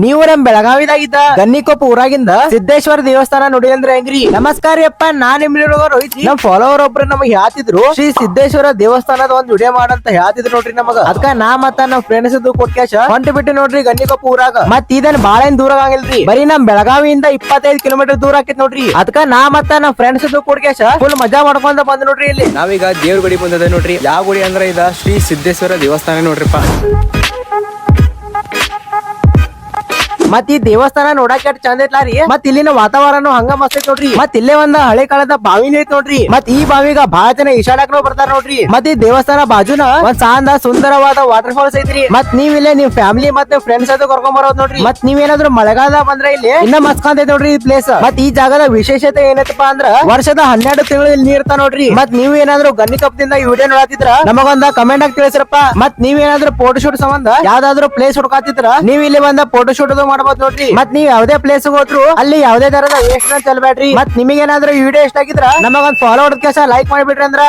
ನೀವು ನಮ್ ಬೆಳಗಾವಿದಾಗಿದ್ದ ಗನ್ನಿಕೊಪ್ಪ ಊರಾಗಿಂದ ಸಿದ್ದೇಶ್ವರ ದೇವಸ್ಥಾನ ನೋಡಿ ಅಂದ್ರೆ ಹೆಂಗ್ರಿ? ನಮಸ್ಕಾರ ಯಪ್ಪ, ನಾನ್ ನಿಮ್ ರೋಹಿತ್. ನಮ್ ಫಾಲೋವರ್ ಒಬ್ರು ನಮಗ್ ಹೇಳ್ತಿದ್ರು ಶ್ರೀ ಸಿದ್ದೇಶ್ವರ ದೇವಸ್ಥಾನದ ಒಂದ್ ವಿಡಿಯೋ ಮಾಡಂತ ಹೇಳ್ತಿದ್ರು ನೋಡ್ರಿ ನಮಗ. ಅದಕ್ಕ ನಾ ಮತ್ತ ನಮ್ ಫ್ರೆಂಡ್ಸ್ ಕೊಟ್ಕ್ಯಾಶ ಹೊಂಟ ಬಿಟ್ಟು ನೋಡ್ರಿ ಗನ್ನಿಕೊಪ್ಪ ಊರಾಗ. ಮತ್ ಇದನ್ ಬಾಳೇನ್ ದೂರ ಆಗಂಗಿಲ್ರಿ, ಬರೀ ನಮ್ ಬೆಳಗಾವಿಯಿಂದ 25 ಕಿಲೋಮೀಟರ್ ದೂರ ಆಕೈತಿ ನೋಡ್ರಿ. ಅದಕ್ಕ ನಾ ಮತ್ತ ನಮ್ ಫ್ರೆಂಡ್ಸ್ ಕೊಟ್ಕ್ಯಾಶ ಫುಲ್ ಮಜಾ ಮಾಡ್ಕೊಂಡ ಬಂದ್ ನೋಡ್ರಿ. ಇಲ್ಲಿ ನಾವೀಗ ದೇವ್ರ ಗುಡಿ ಬಂದದ ನೋಡ್ರಿ. ಯಾವ ಗುಡಿ ಅಂದ್ರೆ ಇದ ಶ್ರೀ ಸಿದ್ದೇಶ್ವರ ದೇವಸ್ಥಾನ ನೋಡ್ರಿಪ್ಪ. ಮತ್ ಈ ದೇವಸ್ಥಾನ ನೋಡಕ್ ಎಷ್ಟ್ ಚಂದ ಐತ್ಲಾರಿ. ಮತ್ ಇಲ್ಲಿನ ವಾತಾವರಣ ಹಂಗ ಮಸ್ತ್ ಐತ್ ನೋಡ್ರಿ. ಮತ್ ಇಲ್ಲೇ ಒಂದ್ ಹಳೆ ಕಾಲದ ಬಾವಿನ ಐತ್ ನೋಡ್ರಿ. ಮತ್ ಈ ಬಾವಿಗ ಬಹಳ ಜನ ಈಶಾಡಕ್ನು ಬರ್ತಾರ ನೋಡ್ರಿ. ಮತ್ ಈ ದೇವಸ್ಥಾನ ಬಾಜುನ ಒಂದ್ ಸಾಂದ ಸುಂದರವಾದ ವಾಟರ್ ಫಾಲ್ಸ್ ಐತ್ರಿ. ಮತ್ ನೀವ್ ಇಲ್ಲೇ ನಿಮ್ ಫ್ಯಾಮಿಲಿ ಮತ್ತೆ ಫ್ರೆಂಡ್ಸ್ ಅದು ಕರ್ಕೊಂಡ್ ಬರೋದ್ ನೋಡ್ರಿ. ಮತ್ ನೀವೇನಾದ್ರು ಮಳೆಗಾಲ ಬಂದ್ರೆ ಇಲ್ಲಿ ಇನ್ನ ಮಸ್ತ್ ಕಾಂತೈತ್ ನೋಡ್ರಿ ಈ ಪ್ಲೇಸ್. ಮತ್ ಈ ಜಾಗದ ವಿಶೇಷತೆ ಏನೈತಪ್ಪ ಅಂದ್ರ ವರ್ಷದ 12 ತಿಂಗಳು ಇಲ್ಲಿ ನೀರ್ ಇರ್ತಾವ ನೋಡ್ರಿ. ಮತ್ ನೀವ್ ಏನಾದ್ರು ಗನ್ನಿಕೊಪ್ಪದಿಂದ ಈ ವಿಡಿಯೋ ನೋಡತ್ತಿದ್ರ ನಮಗೊಂದ ಕಮೆಂಟ್ ಆಗಿ ತಿಳಿಸ್ರಪ್ಪ. ಮತ್ ನೀವೇನಾದ್ರು ಫೋಟೋ ಶೂಟ್ ಸಂಬಂಧ ಯಾವ್ದಾದ್ರು ಪ್ಲೇಸ್ ಹುಡ್ಕಾತಿದ್ರ ನೀವ್ ಇಲ್ಲಿ ಬಂದ ಫೋಟೋ ಶೂಟ್ ಮಾಡ್ಬೋದು ನೋಡ್ರಿ. ಮತ್ ನೀವ್ ಯಾವ್ದೇ ಪ್ಲೇಸ್ ಹೋದ್ರು ಅಲ್ಲಿ ಯಾವ್ದೇ ತರದ ವೇಸ್ಟ್ ಚೆಲ್ಬೇಡ್ರಿ. ಮತ್ ನಿಮಗೇನಾದ್ರೂ ಈ ವಿಡಿಯೋ ಇಷ್ಟ ಆಗಿದ್ರ ನಮಗೊಂದ್ ಫಾಲೋ ಹೊಡೆದ ಲೈಕ್ ಮಾಡಿಬಿಡ್ರಿ ಅಂದ್ರ